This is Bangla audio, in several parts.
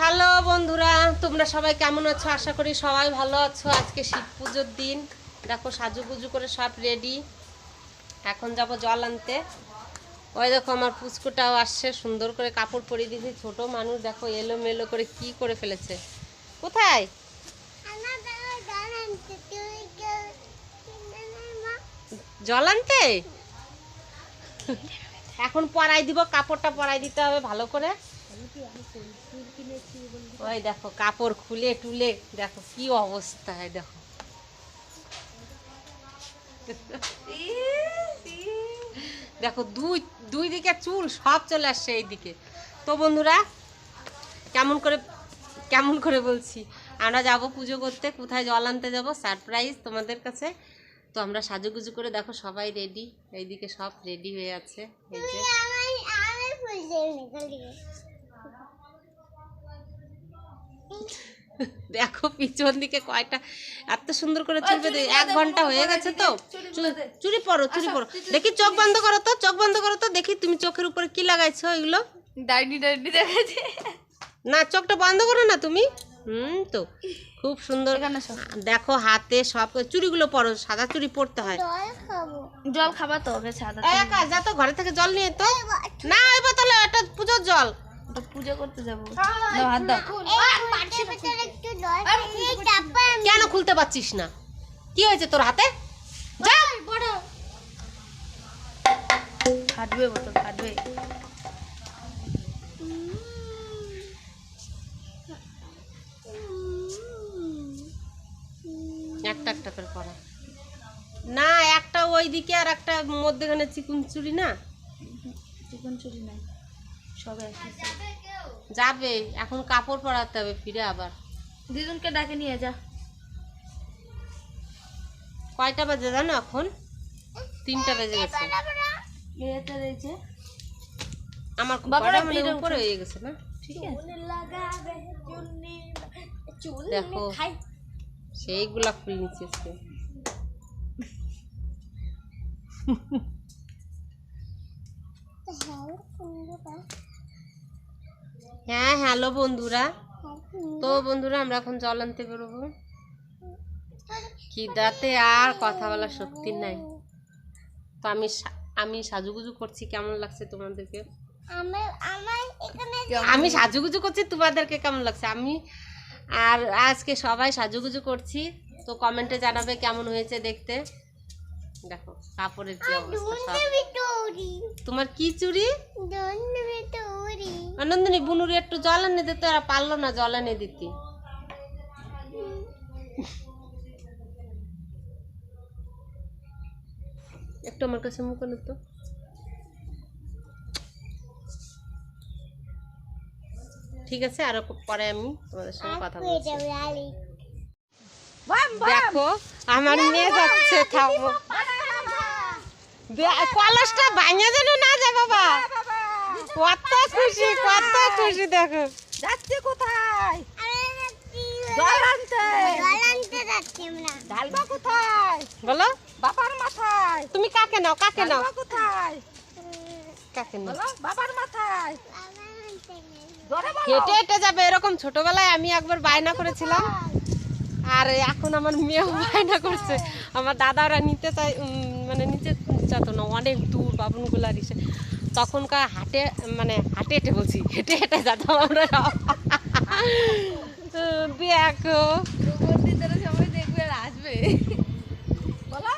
হ্যালো বন্ধুরা, তোমরা সবাই কেমন আছো? আশা করি সবাই ভালো আছো। আজকে শিব পুজোর দিন। দেখো সাজুগুজু করে সব রেডি। এখন যাব জল আনতে। ওই দেখো আমার পুচকুটাও আসছে, সুন্দর করে কাপড় পরিয়ে দিয়েছি। ছোট মানুষ দেখো এলোমেলো করে কি করে ফেলেছে। কোথায় জল আনতে? এখন পরাই দিব, কাপড়টা পরাই দিতে হবে ভালো করে। ওই দেখো কাপড় খুলে টুলে দেখো কি অবস্থা। দেখো দেখো দুই দিকে চুল সব চলে আসছে এইদিকে। তো বন্ধুরা কেমন করে বলছি, আমরা যাব পুজো করতে। কোথায় জল আনতে যাব সারপ্রাইজ তোমাদের কাছে। তো আমরা সাজুগুজু করে দেখো সবাই রেডি। এইদিকে সব রেডি হয়ে আছে। এই যে দেখো পিছন দিকে কয়টা এত সুন্দর করে চুল বেঁধে 1 ঘন্টা হয়ে গেছে। তো চুরি পরো দেখি। চোখ বন্ধ করো তো দেখি তুমি চোখের উপরে কি লাগাইছো। এগুলো ডাইনি দেখাচ্ছে না, চোখটা বন্ধ করো না তুমি। তো খুব সুন্দর। দেখো হাতে সব চুড়িগুলো পরো, সাদা চুড়ি পরতে হয়। জল খাবা তো ওকে সাদা যা তো ঘরে থেকে জল নিয়ে তো না এবার তাহলে এটা পুজোর জল। পূজা করতে যাবো। হাত দাও। কেন খুলতে পারছিস না? কি হয়েছে তোর হাতে? যা ফাটবে বোতল ফাটবে। একটা করে পড়া না, একটা ওইদিকে আর একটা মধ্যখানে চিকুন চুড়ি না। চিকন চুরি নাই, সবে যাবে এখন কাপড় পরাতে হবে ফিরে আবার। দিদুনকে ডাকে নিয়ে যা। কয়টা বাজে জানো? এখন 3টা বেজে গেছে। আমার বাবারা মানে উপরে হয়ে গেছে না। ঠিক আছে দেখো সেইগুলা খুলে নিচ্ছে। হ্যাঁ হ্যালো বন্ধুরা। তো বন্ধুরা আমরা এখন জল আনতে বেরোবো। খিদাতে আর কথা বলার শক্তি নাই। তো আমি সাজুগুজু করছি, কেমন লাগছে তোমাদেরকে? আমি সাজুগুজু করছি, তোমাদেরকে কেমন লাগছে? আমি আর আজকে সবাই সাজুগুজু করছি। তো কমেন্টে জানাবে কেমন হয়েছে দেখতে। দেখো কাপড়ের কি অবস্থা। তোমার কি চুড়ি? আনন্দিনী বুনুরি একটু জল এনে দিতে, আর পারলো না জল এনে দিতে। একটু আমার কাছে মুখ আনো তো। ঠিক আছে, আর পরে আমি তোমাদের সঙ্গে কথা বলছি। দেখো আমার মেয়ে যাচ্ছে, থাকবো কলসটা ভাঙে যেন না যায় বাবা। কত খুশি দেখো। যাচ্ছে কোথায়? জল আনতে যাচ্ছি আমরা। ঢালবা কোথায় বলো? বাবার মাথায়। তুমি কাকে নাও কোথায়? কাকে নাও? বলো বাবার মাথায়। হেঁটে হেঁটে যাবে। এরকম ছোটবেলায় আমি একবার বায়না করেছিলাম, আর এখন আমার মেয়েও বায়না করছে। আমার দাদারা নিতে চাই, মানে নিচে যেত না, অনেক দূর বাবনগুলার ইসে। তখনকার হেঁটে হেঁটে বলছি, হেঁটে হেঁটে যেতাম আমরা সব। দেখো সবাই দেখবে আর আসবে। বলো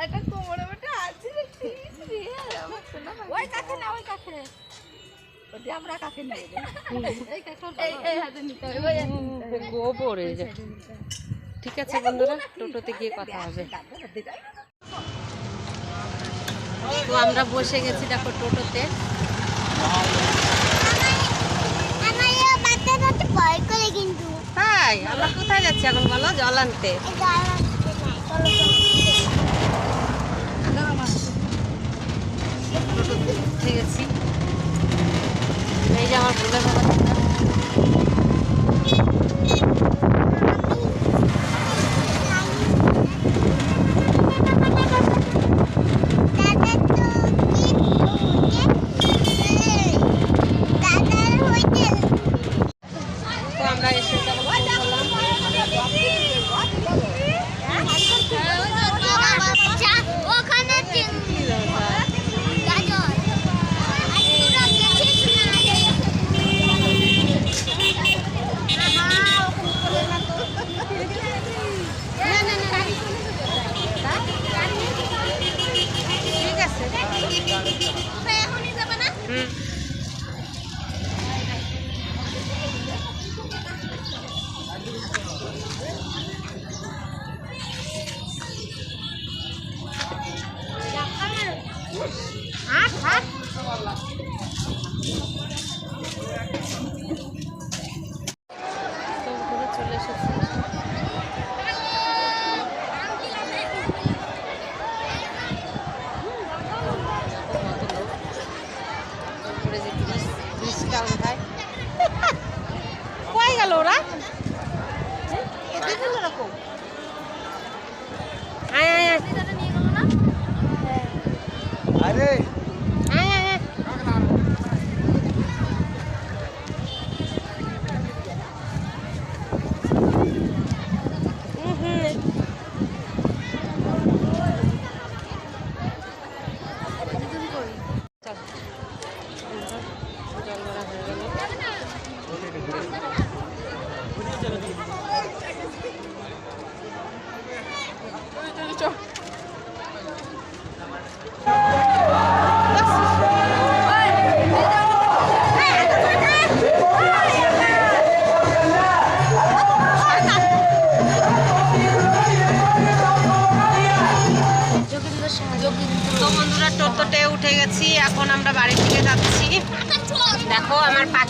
একটা কোমরে বেটা আছে দেখছি। ওই কাছে না, ওই কাছে আমরা কাছে নিয়ে এই হাতে নিতে হবে। গোবর হয়ে যায়। ঠিক আছে বন্ধুরা, টোটোতে গিয়ে কথা হবে। তো আমরা বসে গেছি দেখো টোটোতে। তাই আমরা কোথায় যাচ্ছি এখন বলো? জল আনতে। টোটোতে উঠে গেছি। এই যে আমার ভুলে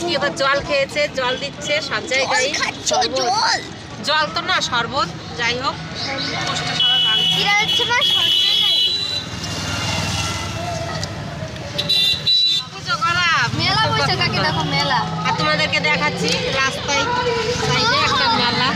মিষ্টি এবার জল খেয়েছে, জল দিচ্ছে সব জায়গায়। শরবত। জল তো না, শরবত। যাই হোক, পোস্টটা সবাই ভাঙছে। শিব পুজো করা মেলা বসে কাকে দেখো মেলা। আর তোমাদেরকে দেখাচ্ছি রাস্তায় সাইডে একটা মেলা।